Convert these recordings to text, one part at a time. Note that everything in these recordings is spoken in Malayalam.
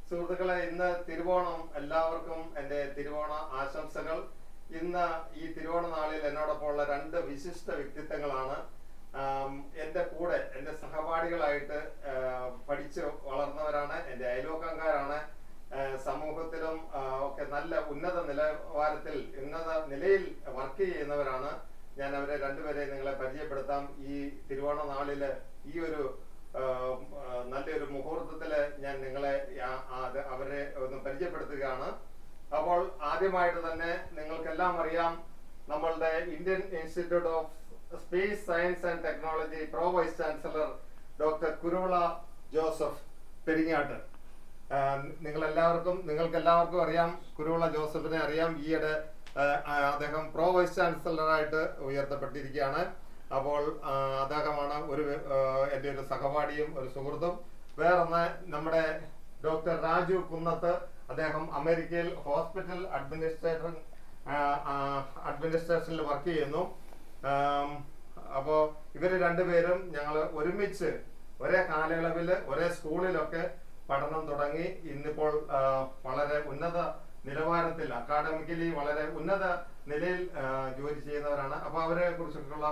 സുഹൃത്തുക്കളെ, ഇന്ന് തിരുവോണം. എല്ലാവർക്കും എൻ്റെ തിരുവോണ ആശംസകൾ. ഇന്ന് ഈ തിരുവോണ നാളിൽ എന്നോടൊപ്പം ഉള്ള രണ്ട് വിശിഷ്ട വ്യക്തിത്വങ്ങളാണ്. എൻ്റെ കൂടെ എൻ്റെ സഹപാഠികളായിട്ട് പഠിച്ച് വളർന്നവരാണ്, എൻ്റെ അയൽവക്കംകാരാണ്. സമൂഹത്തിലും ഒക്കെ നല്ല ഉന്നത നിലയിൽ വർക്ക് ചെയ്യുന്നവരാണ്. ഞാൻ അവരെ രണ്ടുപേരെ നിങ്ങളെ പരിചയപ്പെടുത്താം. ഈ തിരുവോണ നാളില് ഈ ഒരു നല്ലൊരു മുഹൂർത്തത്തില് ഞാൻ നിങ്ങളെ അവരെ ഒന്ന് പരിചയപ്പെടുത്തുകയാണ്. അപ്പോൾ ആദ്യമായിട്ട് തന്നെ നിങ്ങൾക്കെല്ലാം അറിയാം, നമ്മളുടെ Indian institute of space science and Technology pro vice chancellor doctor Kuruvila Joseph Peringat. നിങ്ങൾക്കെല്ലാവർക്കും അറിയാം, കുരുവിള ജോസഫിനെ അറിയാം. ഈയിടെ അദ്ദേഹം പ്രോ വൈസ് ചാൻസലറായിട്ട് ഉയർത്തപ്പെട്ടിരിക്കുകയാണ്. അപ്പോൾ അദ്ദേഹമാണ് എൻ്റെ ഒരു സഹപാഠിയും ഒരു സുഹൃത്തും. വേറൊന്ന് നമ്മുടെ ഡോക്ടർ രാജു കുന്നത്ത്. അദ്ദേഹം അമേരിക്കയിൽ ഹോസ്പിറ്റൽ അഡ്മിനിസ്ട്രേഷനിൽ വർക്ക് ചെയ്യുന്നു. അപ്പോൾ ഇവര് രണ്ടുപേരും ഞങ്ങൾ ഒരുമിച്ച് ഒരേ കാലയളവിൽ ഒരേ സ്കൂളിലൊക്കെ പഠനം തുടങ്ങി. ഇന്നിപ്പോൾ വളരെ ഉന്നത നിലവാരത്തിൽ, അക്കാഡമിക്കലി വളരെ ഉന്നത നിലയിൽ ജോലി ചെയ്യുന്നവരാണ്. അപ്പോൾ അവരെ കുറിച്ചൊക്കെയുള്ള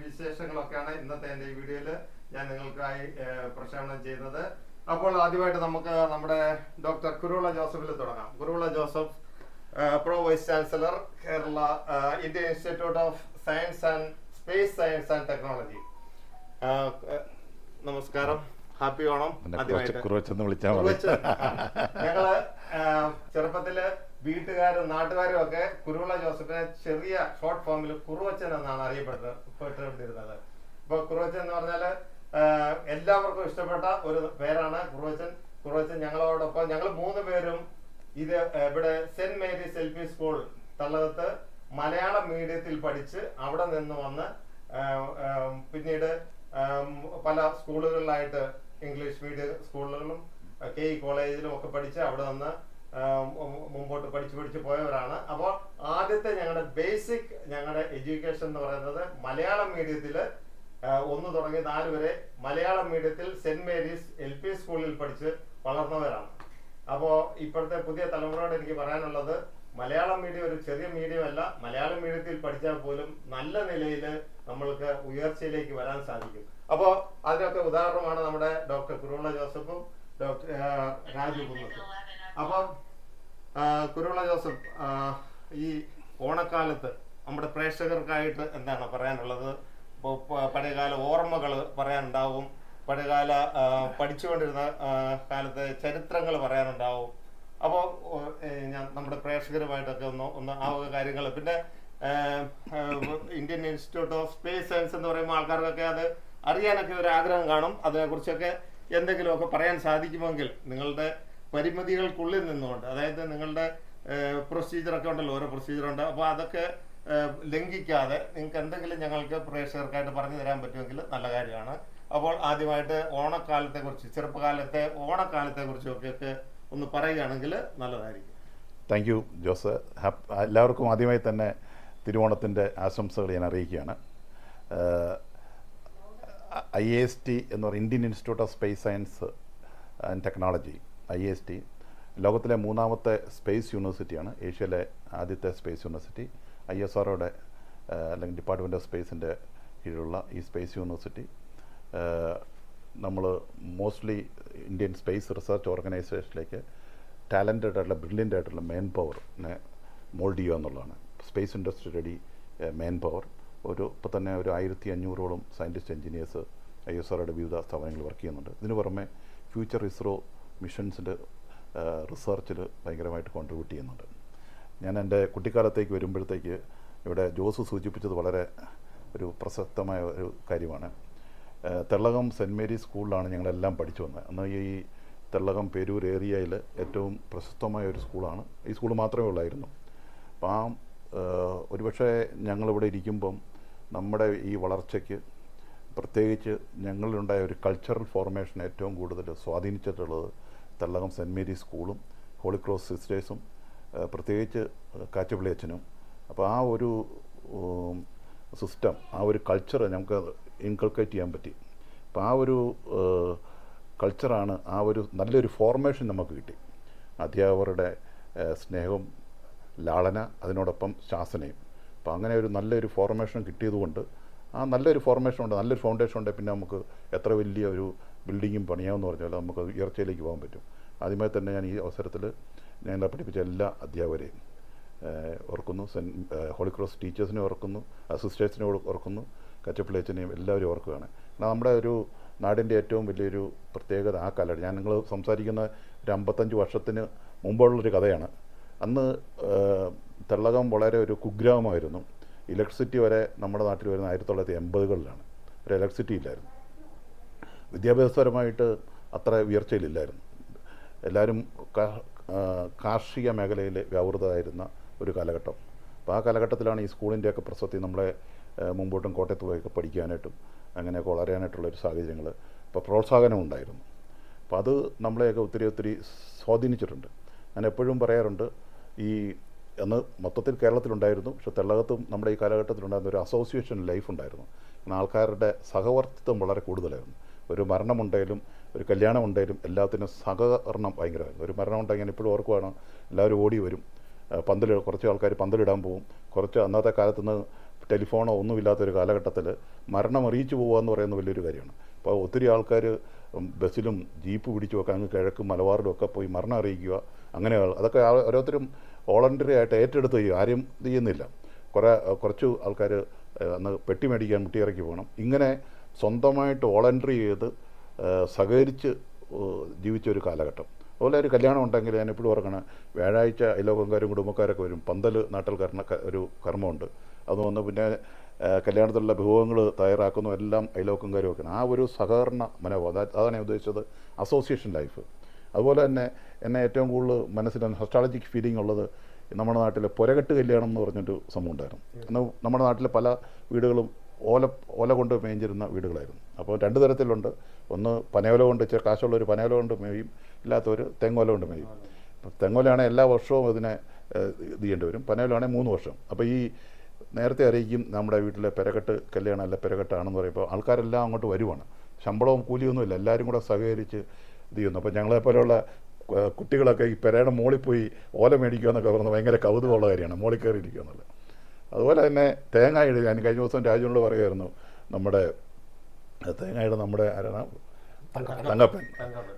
വിശേഷങ്ങളൊക്കെയാണ് ഇന്നത്തെ എൻ്റെ ഈ വീഡിയോയിൽ ഞാൻ നിങ്ങൾക്കായി പ്രക്ഷേപണം ചെയ്യുന്നത്. അപ്പോൾ ആദ്യമായിട്ട് നമുക്ക് നമ്മുടെ ഡോക്ടർ കുരുവിള ജോസഫിൽ തുടങ്ങാം. Kuruvilla Joseph, pro vice chancellor, Kerala Indian institute of space science and technology. നമസ്കാരം, ഹാപ്പി ഓണം. ഞങ്ങള് ചെറുപ്പത്തില് വീട്ടുകാരും നാട്ടുകാരും ഒക്കെ കുരുവിള ജോസഫിനെ ചെറിയ ഷോർട്ട് ഫോമിൽ കുറുവച്ചൻ എന്നാണ് അറിയപ്പെട്ടിരുന്നത്. ഇപ്പൊ കുറുവച്ചൻ എന്ന് പറഞ്ഞാല് എല്ലാവർക്കും ഇഷ്ടപ്പെട്ട ഒരു പേരാണ് കുറുവച്ചൻ. ഞങ്ങളോടൊപ്പം ഞങ്ങൾ 3 പേരും ഇത് ഇവിടെ സെന്റ് മേരീസ് LP സ്കൂൾ തള്ളകത്ത് മലയാളം മീഡിയത്തിൽ പഠിച്ച് അവിടെ നിന്ന് വന്ന് പിന്നീട് പല സ്കൂളുകളിലായിട്ട് ഇംഗ്ലീഷ് മീഡിയം സ്കൂളുകളിലും KE കോളേജിലും ഒക്കെ പഠിച്ച് അവിടെ നിന്ന് മുമ്പോട്ട് പഠിച്ചു പോയവരാണ്. അപ്പോൾ ആദ്യത്തെ ഞങ്ങളുടെ എഡ്യൂക്കേഷൻ എന്ന് പറയുന്നത് മലയാളം മീഡിയത്തില് 1 തുടങ്ങി 4 വരെ മലയാളം മീഡിയത്തിൽ സെന്റ് മേരീസ് LP സ്കൂളിൽ പഠിച്ച് വളർന്നവരാണ്. അപ്പോൾ ഇപ്പോഴത്തെ പുതിയ തലമുറയോട് എനിക്ക് പറയാനുള്ളത്, മലയാളം മീഡിയം ഒരു ചെറിയ മീഡിയം അല്ല. മലയാളം മീഡിയത്തിൽ പഠിച്ചാൽ പോലും നല്ല നിലയിൽ നമ്മൾക്ക് ഉയർച്ചയിലേക്ക് വരാൻ സാധിക്കും. അപ്പോൾ അതിനൊക്കെ ഉദാഹരണമാണ് നമ്മുടെ ഡോക്ടർ കുരുവിള ജോസഫും ഡോക്ടർ രാജു കുന്നത്തും. അപ്പം കുരുവിള ജോസഫ്, ഈ ഓണക്കാലത്ത് നമ്മുടെ പ്രേക്ഷകർക്കായിട്ട് എന്താണ് പറയാനുള്ളത്? ഇപ്പോൾ പഴയകാല ഓർമ്മകൾ പറയാനുണ്ടാവും, പഴയകാല പഠിച്ചുകൊണ്ടിരുന്ന കാലത്തെ ചരിത്രങ്ങൾ പറയാനുണ്ടാവും. അപ്പോൾ ഞാൻ നമ്മുടെ പ്രേക്ഷകരുമായിട്ടൊക്കെ ഒന്ന് ആ കാര്യങ്ങൾ, പിന്നെ Indian institute of space science എന്ന് പറയുമ്പോൾ ആൾക്കാർക്കൊക്കെ അത് അറിയാനൊക്കെ ഒരു ആഗ്രഹം കാണും. അതിനെക്കുറിച്ചൊക്കെ എന്തെങ്കിലുമൊക്കെ പറയാൻ സാധിക്കുമെങ്കിൽ നിങ്ങളുടെ പരിമിതികൾക്കുള്ളിൽ നിന്നുകൊണ്ട്, അതായത് നിങ്ങളുടെ പ്രൊസീജിയറൊക്കെ ഉണ്ടല്ലോ, ഓരോ പ്രൊസീജിയറുണ്ട്. അപ്പോൾ അതൊക്കെ ലംഘിക്കാതെ നിങ്ങൾക്ക് എന്തെങ്കിലും ഞങ്ങൾക്ക് പ്രേക്ഷകർക്കായിട്ട് പറഞ്ഞു തരാൻ പറ്റുമെങ്കിൽ നല്ല കാര്യമാണ്. അപ്പോൾ ആദ്യമായിട്ട് ചെറുപ്പകാലത്തെ ഓണക്കാലത്തെ കുറിച്ചൊക്കെ ഒന്ന് പറയുകയാണെങ്കിൽ നല്ലതായിരിക്കും. Thank you Jose. എല്ലാവർക്കും ആദ്യമായി തന്നെ തിരുവോണത്തിൻ്റെ ആശംസകൾ ഞാൻ അറിയിക്കുകയാണ്. IIST എന്ന് പറയുന്ന Indian institute of space science and technology, IIST ലോകത്തിലെ 3ാമത്തെ സ്പേസ് യൂണിവേഴ്സിറ്റിയാണ്. ഏഷ്യയിലെ ആദ്യത്തെ സ്പേസ് യൂണിവേഴ്സിറ്റി. ISROയുടെ അല്ലെങ്കിൽ ഡിപ്പാർട്ട്മെൻറ്റ് ഓഫ് സ്പേസിൻ്റെ കീഴിലുള്ള ഈ സ്പേസ് യൂണിവേഴ്സിറ്റി നമ്മൾ മോസ്റ്റ്ലി ഇന്ത്യൻ സ്പേസ് റിസർച്ച് ഓർഗനൈസേഷനിലേക്ക് ടാലൻറ്റഡ് ആയിട്ടുള്ള ബ്രില്യൻ്റ് ആയിട്ടുള്ള മെയിൻ പവറിനെ മോൾഡ് ചെയ്യുക എന്നുള്ളതാണ്. Space industry ready main power. ഇപ്പോൾ തന്നെ ഒരു 1500ഓളം സയൻറ്റിസ്റ്റ് എഞ്ചിനീയേഴ്സ് ISROയുടെ വിവിധ സ്ഥാപനങ്ങളിൽ വർക്ക് ചെയ്യുന്നുണ്ട്. ഇതിന് പുറമെ ഫ്യൂച്ചർ ISRO മിഷൻസിൻ്റെ റിസർച്ചിൽ ഭയങ്കരമായിട്ട് കോൺട്രിബ്യൂട്ട് ചെയ്യുന്നുണ്ട്. ഞാൻ എൻ്റെ കുട്ടിക്കാലത്തേക്ക് വരുമ്പോഴത്തേക്ക് ഇവിടെ ജോസ് സൂചിപ്പിച്ചത് വളരെ ഒരു പ്രസക്തമായ ഒരു കാര്യമാണ്. തെള്ളകം സെൻറ്റ് മേരീസ് സ്കൂളിലാണ് ഞങ്ങളെല്ലാം പഠിച്ചു വന്നത്. എന്നാൽ ഈ തെള്ളകം പേരൂർ ഏരിയയിൽ ഏറ്റവും പ്രശസ്തമായ ഒരു സ്കൂളാണ്. ഈ സ്കൂൾ മാത്രമേ ഉള്ളായിരുന്നു. അപ്പം ഒരുപക്ഷെ ഞങ്ങളിവിടെ ഇരിക്കുമ്പം നമ്മുടെ ഈ വളർച്ചയ്ക്ക് പ്രത്യേകിച്ച് ഞങ്ങളിലുണ്ടായ ഒരു കൾച്ചറൽ ഫോർമേഷൻ ഏറ്റവും കൂടുതൽ സ്വാധീനിച്ചിട്ടുള്ളത് തെള്ളകം സെൻറ്റ് മേരീസ് സ്കൂളും ഹോളി ക്രോസ് സിസ്റ്റേഴ്സും പ്രത്യേകിച്ച് കാറ്റുപള്ളി അച്ഛനും. അപ്പോൾ ആ ഒരു സിസ്റ്റം, ആ ഒരു കൾച്ചർ നമുക്ക് ഇൻകൾക്കേറ്റ് ചെയ്യാൻ പറ്റി. അപ്പോൾ ആ ഒരു കൾച്ചറാണ്, ആ ഒരു നല്ലൊരു ഫോർമേഷൻ നമുക്ക് കിട്ടി. അധ്യാപകരുടെ സ്നേഹവും ലാളന, അതിനോടൊപ്പം ശാസനയും. അപ്പോൾ അങ്ങനെ ഒരു നല്ലൊരു ഫോർമേഷൻ കിട്ടിയതുകൊണ്ട്, ആ നല്ലൊരു ഫോർമേഷൻ ഉണ്ട്, നല്ലൊരു ഫൗണ്ടേഷൻ ഉണ്ട്, പിന്നെ നമുക്ക് എത്ര വലിയ ഒരു ബിൽഡിങ്ങും പണിയാമെന്ന് പറഞ്ഞാൽ നമുക്ക് ഉയർച്ചയിലേക്ക് പോകാൻ പറ്റും. ആദ്യമായി തന്നെ ഞാൻ ഈ അവസരത്തിൽ ഞങ്ങളെ പഠിപ്പിച്ച എല്ലാ അധ്യാപകരെയും ഓർക്കുന്നു. ഹോളി ക്രോസ് ടീച്ചേഴ്സിനെ ഓർക്കുന്നു, സിസ്റ്റേഴ്സിനെ ഓർക്കുന്നു, കച്ചപ്പിള്ളേച്ചനെയും എല്ലാവരും ഓർക്കുകയാണ്. നമ്മുടെ ഒരു നാടിൻ്റെ ഏറ്റവും വലിയൊരു പ്രത്യേകത ആ കാലഘട്ടം, ഞാൻ നിങ്ങൾ സംസാരിക്കുന്ന ഒരു 55 വർഷത്തിന് മുമ്പുള്ളൊരു കഥയാണ്. അന്ന് തെള്ളകം വളരെ ഒരു കുഗ്രാമമായിരുന്നു. ഇലക്ട്രിസിറ്റി വരെ നമ്മുടെ നാട്ടിൽ വരുന്ന 1980-കളിലാണ്. ഒരു ഇലക്ട്രിസിറ്റി ഇല്ലായിരുന്നു. വിദ്യാഭ്യാസപരമായിട്ട് അത്ര ഉയർച്ചയിലില്ലായിരുന്നു. എല്ലാവരും കാർഷിക മേഖലയിൽ വ്യാപൃതമായിരുന്ന ഒരു കാലഘട്ടം. അപ്പോൾ ആ കാലഘട്ടത്തിലാണ് ഈ സ്കൂളിൻ്റെയൊക്കെ പ്രസക്തി നമ്മളെ മുമ്പോട്ടും കോട്ടയത്ത് പോയൊക്കെ പഠിക്കാനായിട്ടും അങ്ങനെയൊക്കെ വളരാനായിട്ടുള്ളൊരു സാഹചര്യങ്ങൾ, ഇപ്പോൾ പ്രോത്സാഹനം ഉണ്ടായിരുന്നു. അപ്പോൾ അത് നമ്മളെയൊക്കെ ഒത്തിരി സ്വാധീനിച്ചിട്ടുണ്ട്. ഞാൻ എപ്പോഴും പറയാറുണ്ട്, ഈ അന്ന് മൊത്തത്തിൽ കേരളത്തിലുണ്ടായിരുന്നു, പക്ഷേ തെള്ളകത്തും നമ്മുടെ ഈ കാലഘട്ടത്തിലുണ്ടായിരുന്ന ഒരു അസോസിയേഷൻ ലൈഫ് ഉണ്ടായിരുന്നു. ആൾക്കാരുടെ സഹവർത്തിത്വം വളരെ കൂടുതലായിരുന്നു. ഒരു മരണമുണ്ടെങ്കിലും ഒരു കല്യാണമുണ്ടെങ്കിലും എല്ലാത്തിനും സഹകരണം ഭയങ്കരമായിരുന്നു. ഒരു മരണം ഉണ്ടെങ്കിൽ ഞാൻ ഇപ്പോഴും ഓർക്കുവാണ്, എല്ലാവരും ഓടി വരും. കുറച്ച് ആൾക്കാർ പന്തലിടാൻ പോകും. കുറച്ച് അന്നത്തെ കാലത്തുനിന്ന് ടെലിഫോണോ ഒന്നുമില്ലാത്തൊരു കാലഘട്ടത്തിൽ മരണം അറിയിച്ചു പോകുക എന്ന് പറയുന്നത് വലിയൊരു കാര്യമാണ്. അപ്പോൾ ഒത്തിരി ആൾക്കാർ ബസ്സിലും ജീപ്പ് പിടിച്ചുമൊക്കെ അങ്ങ് കിഴക്കും മലബാറിലും ഒക്കെ പോയി മരണം അറിയിക്കുക. അങ്ങനെ അതൊക്കെ ഓരോരുത്തരും വോളണ്ടറി ആയിട്ട് ഏറ്റെടുത്ത് ചെയ്യും. ആരും ചെയ്യുന്നില്ല. കുറച്ച് ആൾക്കാർ അന്ന് പെട്ടി മേടിക്കാൻ മുട്ടിയിറക്കി പോകണം. ഇങ്ങനെ സ്വന്തമായിട്ട് വോളണ്ടറി ചെയ്ത് സഹകരിച്ച് ജീവിച്ചൊരു കാലഘട്ടം. അതുപോലെ ഒരു കല്യാണം ഉണ്ടെങ്കിൽ ഞാൻ എപ്പോഴും ഓർക്കണം, വ്യാഴാഴ്ച അയലോക്കംകാരും കുടുംബക്കാരൊക്കെ വരും. പന്തൽ നാട്ടിൽ ഒരു കർമ്മമുണ്ട്. അതുകൊണ്ട് പിന്നെ കല്യാണത്തിലുള്ള വിഭവങ്ങൾ തയ്യാറാക്കുന്നു, എല്ലാം അയലോക്കംകാരും വെക്കണം. ആ ഒരു സഹകരണ മനോഭാവം, അതാണ് ഞാൻ ഉദ്ദേശിച്ചത്, അസോസിയേഷൻ ലൈഫ്. അതുപോലെ തന്നെ എന്നെ ഏറ്റവും കൂടുതൽ മനസ്സിൽ നൊസ്റ്റാൾജിക് ഫീലിംഗ് ഉള്ളത് നമ്മുടെ നാട്ടിൽ പുരകെട്ട് കല്യാണം എന്ന് പറഞ്ഞൊരു സംഭവം ഉണ്ടായിരുന്നു. അന്ന് നമ്മുടെ നാട്ടിൽ പല വീടുകളും ഓല കൊണ്ട് മേഞ്ഞിരുന്ന വീടുകളായിരുന്നു. അപ്പോൾ 2 തരത്തിലുണ്ട്. ഒന്ന് പനയോല കൊണ്ട്, കാശുള്ളൊരു പനയോല കൊണ്ട് മേയും, ഇല്ലാത്തവർ തെങ്ങോല കൊണ്ട് മേയും. തെങ്ങോലയാണെങ്കിൽ എല്ലാ വർഷവും ഇതിനെ ഇത് ചെയ്യേണ്ടി വരും. പനയോലാണെങ്കിൽ 3 വർഷം. അപ്പോൾ ഈ നേരത്തെ അറിയിക്കും നമ്മുടെ വീട്ടിലെ പെരകെട്ട് കല്യാണം അല്ല പെരകെട്ടാണെന്ന് പറയുമ്പോൾ ആൾക്കാരെല്ലാം അങ്ങോട്ട് വരുവാണ്. ശമ്പളവും കൂലിയൊന്നുമില്ല, എല്ലാവരും കൂടെ സഹകരിച്ച് ഇത് ചെയ്യുന്നു. അപ്പോൾ ഞങ്ങളെപ്പോലെയുള്ള കുട്ടികളൊക്കെ ഈ പെരയുടെ മോളിൽ പോയി ഓല മേടിക്കുക എന്നൊക്കെ പറഞ്ഞാൽ ഭയങ്കര കൗതുകമുള്ള കാര്യമാണ്, മോളിൽ കയറി ഇരിക്കുക എന്നുള്ളത്. അതുപോലെ തന്നെ തേങ്ങ ഇടുക. ഞാൻ കഴിഞ്ഞ ദിവസം രാജുവിനോട് പറയുമായിരുന്നു, നമ്മുടെ തേങ്ങ ഇടുക നമ്മുടെ ആരാണ്,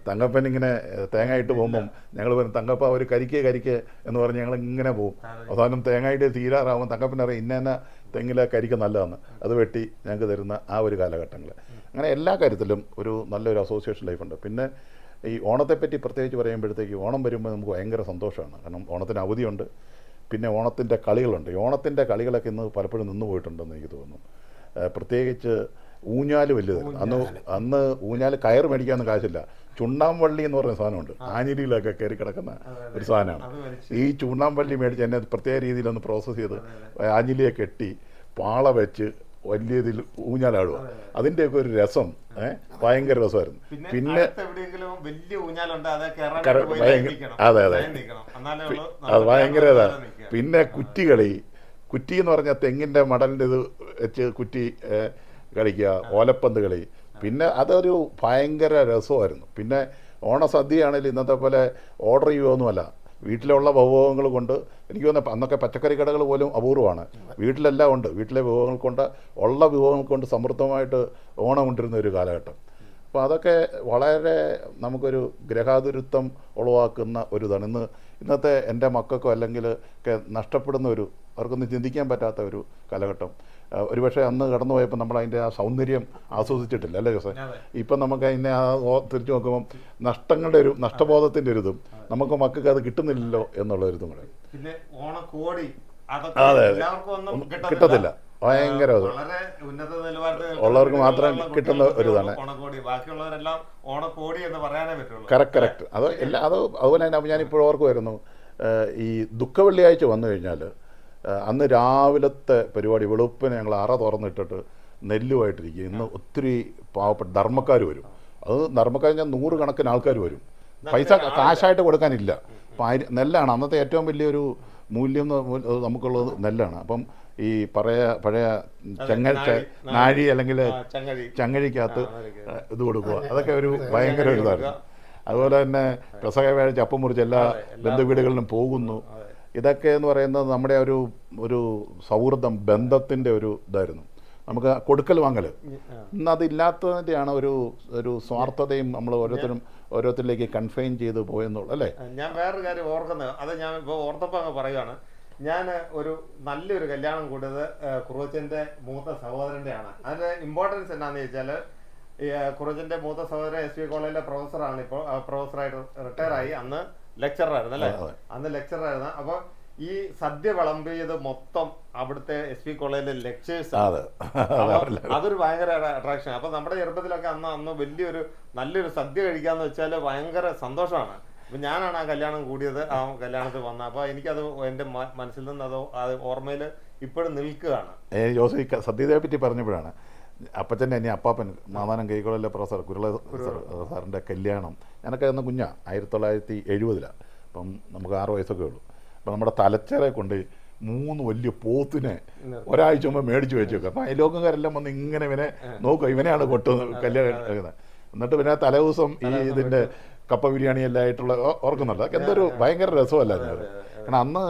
തങ്കപ്പൻ ഇങ്ങനെ തേങ്ങ ഇട്ട് പോകുമ്പം ഞങ്ങൾ പറയും, തങ്കപ്പ ഒരു കരിക്ക് എന്ന് പറഞ്ഞ് ഞങ്ങൾ ഇങ്ങനെ പോകും. അവസാനം തേങ്ങ ഇട്ട് തീരാറാകുമ്പോൾ തങ്കപ്പൻ അറിയാം ഇന്ന തെങ്ങിലെ കരിക്ക് നല്ലതാണ്, അത് വെട്ടി ഞങ്ങൾക്ക് തരുന്ന ആ ഒരു കാലഘട്ടങ്ങൾ. അങ്ങനെ എല്ലാ കാര്യത്തിലും ഒരു നല്ലൊരു അസോസിയേഷൻ ലൈഫുണ്ട്. പിന്നെ ഈ ഓണത്തെപ്പറ്റി പ്രത്യേകിച്ച് പറയുമ്പോഴത്തേക്ക്, ഓണം വരുമ്പോൾ നമുക്ക് ഭയങ്കര സന്തോഷമാണ്. കാരണം ഓണത്തിന് അവധിയുണ്ട്, പിന്നെ ഓണത്തിൻ്റെ കളികളുണ്ട്. ഈ ഓണത്തിൻ്റെ കളികളൊക്കെ ഇന്ന് പലപ്പോഴും നിന്ന് പോയിട്ടുണ്ടെന്ന് എനിക്ക് തോന്നുന്നു. പ്രത്യേകിച്ച് ഊഞ്ഞാൽ വലുതായിരുന്നു. അന്ന് ഊഞ്ഞാൽ കയർ മേടിക്കാനൊന്നും കാശില്ല. ചുണ്ണാമ്പള്ളി എന്ന് പറയുന്ന സാധനമുണ്ട്, ആഞ്ഞിലിയിലൊക്കെ കയറി കിടക്കുന്ന ഒരു സാധനമാണ്. ഈ ചുണ്ണാമ്പള്ളി മേടിച്ച് എന്നെ പ്രത്യേക രീതിയിലൊന്ന് പ്രോസസ്സ് ചെയ്ത് ആഞ്ഞിലിയെ കെട്ടി പാള വെച്ച് വലിയതിൽ ഊഞ്ഞാലാടുക. അതിൻ്റെയൊക്കെ ഒരു രസം ഭയങ്കര രസമായിരുന്നു. പിന്നെ അതെ അത് ഭയങ്കര ഇതാണ്. പിന്നെ കുറ്റികളി, കുറ്റി എന്ന് പറഞ്ഞാൽ തെങ്ങിൻ്റെ മടലിൻ്റെ ഇത് വെച്ച് കുറ്റി കളിക്കുക, ഓലപ്പന്ത് കളി. പിന്നെ അതൊരു ഭയങ്കര രസമായിരുന്നു. പിന്നെ ഓണസദ്യയാണെങ്കിൽ ഇന്നത്തെ പോലെ ഓർഡർ ചെയ്യുകയൊന്നുമല്ല, വീട്ടിലുള്ള വിഭവങ്ങൾ കൊണ്ട്. എനിക്ക് തോന്നുന്നു അന്നൊക്കെ പച്ചക്കറി കടകൾ പോലും അപൂർവമാണ്. വീട്ടിലെല്ലാം ഉണ്ട്. വീട്ടിലെ വിഭവങ്ങൾ കൊണ്ട്, ഉള്ള വിഭവങ്ങൾ കൊണ്ട് സമൃദ്ധമായിട്ട് ഓണം കൊണ്ടിരുന്ന ഒരു കാലഘട്ടം. അപ്പോൾ അതൊക്കെ വളരെ നമുക്കൊരു ഗ്രഹാതുരത്വം ഉളവാക്കുന്ന ഒരു ഇതാണ്. ഇന്നത്തെ എൻ്റെ മക്കൾക്കോ അല്ലെങ്കിൽ ഒക്കെ നഷ്ടപ്പെടുന്ന അവർക്കൊന്നും ചിന്തിക്കാൻ പറ്റാത്ത ഒരു കാലഘട്ടം. ഒരുപക്ഷെ അന്ന് കടന്നു പോയപ്പോൾ നമ്മൾ അതിൻ്റെ ആ സൗന്ദര്യം ആസ്വദിച്ചിട്ടില്ല, അല്ലേ ജോസേ? ഇപ്പം നമുക്ക് അതിനെ തിരിച്ചു നോക്കുമ്പം നഷ്ടബോധത്തിൻ്റെ ഒരു ഇതും നമുക്ക് മക്കൾക്ക് അത് കിട്ടുന്നില്ലല്ലോ എന്നുള്ളൊരിതും കൂടെ. പിന്നെ ഓണക്കോടി അതെ കിട്ടത്തില്ല, ഭയങ്കര ഉള്ളവർക്ക് മാത്രം കിട്ടുന്ന ഒരു ഇതാണ്. കറക്റ്റ്. അതുപോലെ തന്നെ ഞാനിപ്പോൾ ഓർക്കുമായിരുന്നു, ഈ ദുഃഖവെള്ളിയാഴ്ച വന്നു കഴിഞ്ഞാൽ അന്ന് രാവിലത്തെ പരിപാടി വെളുപ്പിന് ഞങ്ങൾ അറ തുറന്നിട്ടിട്ട് നെല്ലുമായിട്ടിരിക്കുക. ഇന്ന് ഒത്തിരി പാവപ്പെട്ട ധർമ്മക്കാർ വരും. അത് ധർമ്മക്കാർ ഞാൻ 100 കണക്കിന് ആൾക്കാർ വരും. പൈസ കാശായിട്ട് കൊടുക്കാനില്ല. നെല്ലാണ് അന്നത്തെ ഏറ്റവും വലിയൊരു മൂല്യം നമുക്കുള്ളത്, നെല്ലാണ്. അപ്പം ഈ പഴയ നാഴി അല്ലെങ്കിൽ ചങ്ങഴിക്കകത്ത് ഇത് കൊടുക്കുക, അതൊക്കെ ഒരു ഭയങ്കര ഒരു ഇതായിരുന്നു. അതുപോലെ തന്നെ പെസഹ വ്യാഴാഴ്ച അപ്പം മുറിച്ച് എല്ലാ ബന്ധുവീടുകളിലും പോകുന്നു. ഇതൊക്കെ എന്ന് പറയുന്നത് നമ്മുടെ ഒരു സൗഹൃദം ബന്ധത്തിൻ്റെ ഒരു ഇതായിരുന്നു. നമുക്ക് കൊടുക്കൽ വാങ്ങൽ ഇന്ന് അതില്ലാത്തതിൻ്റെയാണ് ഒരു സ്വാർത്ഥതയും നമ്മൾ ഓരോരുത്തരിലേക്ക് കൺഫൈൻ ചെയ്ത് പോയെന്നുള്ളൂ അല്ലേ. ഞാൻ വേറൊരു കാര്യം ഓർക്കുന്നത്, അത് ഞാൻ ഇപ്പോൾ ഓർത്തപ്പോൾ അങ്ങ് പറയുകയാണ്. ഞാൻ ഒരു നല്ലൊരു കല്യാണം കൂടിയത് കുറുവച്ചൻ്റെ മൂത്ത സഹോദരൻ്റെ ആണ്. അതിൻ്റെ ഇമ്പോർട്ടൻസ് എന്നാന്ന് ചോദിച്ചാൽ, കുറുവച്ചൻ്റെ മൂത്ത സഹോദരൻ SB കോളേജിലെ പ്രൊഫസറാണ്. ഇപ്പോൾ പ്രൊഫസറായിട്ട് റിട്ടയർ ആയി. അന്ന് ലെക്ചറായിരുന്നു അല്ലേ? അന്ന് ലെക്ചറായിരുന്നു. അപ്പോൾ ഈ സദ്യ വിളമ്പിയത് മൊത്തം അവിടുത്തെ SB കോളേജിലെ ലെക്ചേഴ്സ്. അതൊരു ഭയങ്കര അട്രാക്ഷൻ. അപ്പൊ നമ്മുടെ ചെറുപ്പത്തിലൊക്കെ അന്ന് നല്ലൊരു സദ്യ കഴിക്കാന്ന് വെച്ചാൽ ഭയങ്കര സന്തോഷമാണ്. അപ്പൊ ഞാനാണ് ആ കല്യാണം കൂടിയത്, ആ കല്യാണത്തിൽ വന്നത്. അപ്പൊ എനിക്കത് എന്റെ മനസ്സിൽ നിന്ന് അത് ഓർമ്മയിൽ ഇപ്പോഴും നിൽക്കുകയാണ്. ജോസി സദ്യയെ പറ്റി പറഞ്ഞപ്പോഴാണ് അപ്പച്ചൻ്റെ എന്നെ അപ്പാപ്പൻ മാതാനം കൈക്കോളിലെ പ്രൊഫസർ കുരുള സാറിൻ്റെ കല്യാണം. ഞാനൊക്കെ അന്ന് കുഞ്ഞാ, 1970. അപ്പം നമുക്ക് 6 വയസ്സൊക്കെ ഉള്ളൂ. അപ്പം നമ്മുടെ തലച്ചേറെ കൊണ്ട് 3 വലിയ പോത്തിനെ ഒരാഴ്ച മുമ്പ് മേടിച്ച് വെച്ച് വെക്കുക. അപ്പം അയലോക്കക്കാരെല്ലാം വന്ന് ഇങ്ങനെ ഇവനെ നോക്കുക, ഇവനെയാണ് കല്യാണം. എന്നിട്ട് പിന്നെ തലേദിവസം ഇതിൻ്റെ കപ്പ ബിരിയാണി എല്ലാം ആയിട്ടുള്ള ഓർക്കുന്നുണ്ട്. അതൊക്കെ എന്തൊരു ഭയങ്കര രസമല്ല ഞാൻ. കാരണം അന്ന്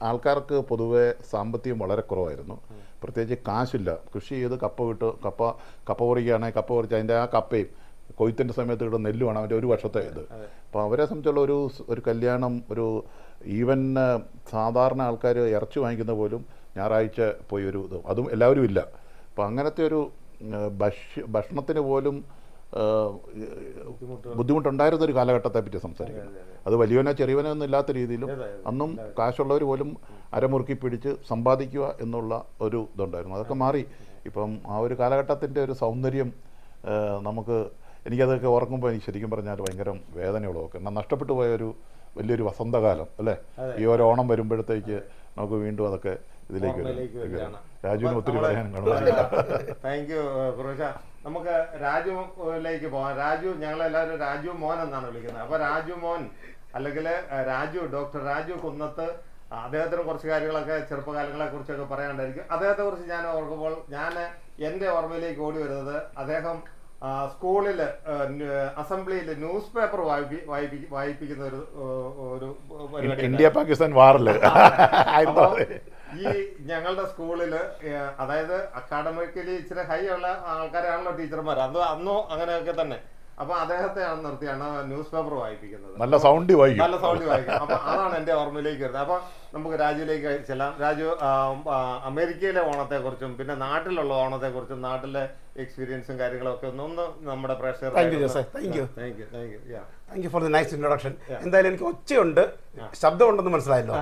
ആൾക്കാർക്ക് പൊതുവെ സാമ്പത്തികം വളരെ കുറവായിരുന്നു. പ്രത്യേകിച്ച് കാശില്ല. കൃഷി ചെയ്ത് കപ്പ പറിക്കുകയാണെങ്കിൽ കപ്പ പറിച്ച് അതിൻ്റെ ആ കപ്പയും കൊയ്ത്തിൻ്റെ സമയത്ത് ഇവിടെ നെല്ലുമാണ് അവൻ്റെ ഒരു വർഷത്തെ ഇത്. അപ്പോൾ അവരെ സംബന്ധിച്ചുള്ള ഒരു കല്യാണം, ഈവൻ സാധാരണ ആൾക്കാർ ഇറച്ചി വാങ്ങിക്കുന്ന പോലും ഞായറാഴ്ച പോയി അതും എല്ലാവരും ഇല്ല. അപ്പോൾ അങ്ങനത്തെ ഒരു ഭക്ഷണത്തിന് പോലും ബുദ്ധിമുട്ടുണ്ടായിരുന്നൊരു കാലഘട്ടത്തെ പറ്റി സംസാരിക്കുന്നത്. അത് വലിയവനോ ചെറിയവനോ ഒന്നും ഇല്ലാത്ത രീതിയിലും അന്നും കാശുള്ളവർ പോലും അരമുറുക്കി പിടിച്ച് സമ്പാദിക്കുക എന്നുള്ള ഒരു ഇതുണ്ടായിരുന്നു. അതൊക്കെ മാറി. ഇപ്പം ആ ഒരു കാലഘട്ടത്തിൻ്റെ ഒരു സൗന്ദര്യം എനിക്കതൊക്കെ ഓർക്കുമ്പോൾ എനിക്ക് ശരിക്കും പറഞ്ഞാൽ ഭയങ്കര വേദനയുള്ളതൊക്കെ എന്നാൽ നഷ്ടപ്പെട്ടു പോയ വലിയൊരു വസന്തകാലം അല്ലേ. ഈ ഒരു ഓണം വരുമ്പോഴത്തേക്ക് നമുക്ക് വീണ്ടും അതൊക്കെ ഇതിലേക്ക് വരും. രാജുവിന് ഒത്തിരി പറയാൻ കാണും. താങ്ക് യു കുറേശ. നമുക്ക് രാജുവിലേക്ക് പോകാം. രാജു, ഞങ്ങളെല്ലാവരും രാജു മോൻ എന്നാണ് വിളിക്കുന്നത്. അപ്പൊ രാജു മോൻ അല്ലെങ്കിൽ ഡോക്ടർ രാജു കുന്നത്ത്, അദ്ദേഹത്തിന് കുറച്ച് കാര്യങ്ങളൊക്കെ ചെറുപ്പകാലങ്ങളെ കുറിച്ചൊക്കെ പറയാണ്ടായിരിക്കും. അദ്ദേഹത്തെ കുറിച്ച് ഞാൻ ഓർക്കുമ്പോൾ എൻ്റെ ഓർമ്മയിലേക്ക് ഓടി വരുന്നത്, അദ്ദേഹം സ്കൂളിൽ അസംബ്ലിയിൽ ന്യൂസ് പേപ്പർ വായിപ്പിക്കുന്ന ഒരു ഇന്ത്യ പാകിസ്ഥാൻ വാറില് ഈ ഞങ്ങളുടെ സ്കൂളില്, അതായത് അക്കാഡമിക്കലി ഇച്ചിരി ഹൈ ഉള്ള ആൾക്കാരാണല്ലോ ടീച്ചർമാർ, അന്നോ അങ്ങനെയൊക്കെ തന്നെ. അപ്പൊ അദ്ദേഹത്തെയാണ് നിർത്തിയാണ് ന്യൂസ് പേപ്പർ വായിപ്പിക്കുന്നത്. നല്ല സൗണ്ട് വായിക്കും. അപ്പൊ അതാണ് എന്റെ ഓർമ്മയിലേക്ക് വരുന്നത്. അപ്പൊ നമുക്ക് രാജുവിലേക്ക് ചെല്ലാം. രാജു, അമേരിക്കയിലെ ഓണത്തെ കുറിച്ചും പിന്നെ നാട്ടിലുള്ള ഓണത്തെ കുറിച്ചും നാട്ടിലെ എക്സ്പീരിയൻസും കാര്യങ്ങളൊക്കെ ഒന്ന് നമ്മുടെ പ്രേക്ഷകർ. Thank you for the nice introduction. എന്തായാലും എനിക്ക് ഒച്ചയുണ്ട്, ശബ്ദമുണ്ടെന്ന് മനസ്സിലായല്ലോ.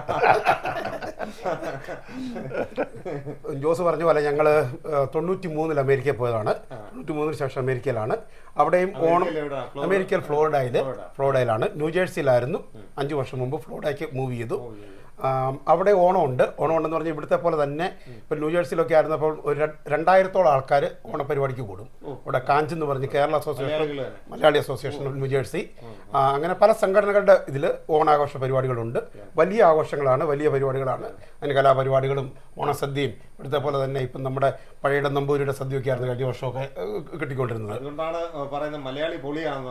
ജോസ് പറഞ്ഞ പോലെ ഞങ്ങൾ 93 അമേരിക്കയിൽ പോയതാണ്. 93 ശേഷം അമേരിക്കയിലാണ്. അവിടെയും ഓണം അമേരിക്കയിൽ ഫ്ലോറിഡയിലാണ്. ന്യൂജേഴ്സിയിലായിരുന്നു. 5 വർഷം മുമ്പ് ഫ്ലോറിഡയ്ക്ക് മൂവ് ചെയ്തു. അവിടെ ഓണമുണ്ട്. ഓണമുണ്ടെന്ന് പറഞ്ഞാൽ ഇവിടുത്തെ പോലെ തന്നെ ഇപ്പം ന്യൂജേഴ്സിയിലൊക്കെ ആയിരുന്നപ്പോൾ ഒരു 2000-ഓളം ആൾക്കാർ ഓണപരിപാടിക്ക് കൂടും. ഇവിടെ കാഞ്ച് എന്ന് പറഞ്ഞ് Kerala association, Malayali association of New Jersey, അങ്ങനെ പല സംഘടനകളുടെ ഇതിൽ ഓണാഘോഷ പരിപാടികളുണ്ട്. വലിയ ആഘോഷങ്ങളാണ്, വലിയ പരിപാടികളാണ്. അതിന് കലാപരിപാടികളും ഓണസദ്യയും ഇവിടുത്തെ പോലെ തന്നെ ഇപ്പം നമ്മുടെ പഴയ നമ്പൂരിയുടെ സദ്യയൊക്കെ ആയിരുന്നു കഴിഞ്ഞ വർഷമൊക്കെ കിട്ടിക്കൊണ്ടിരുന്നത്. മലയാളി പൊളിയാണ്,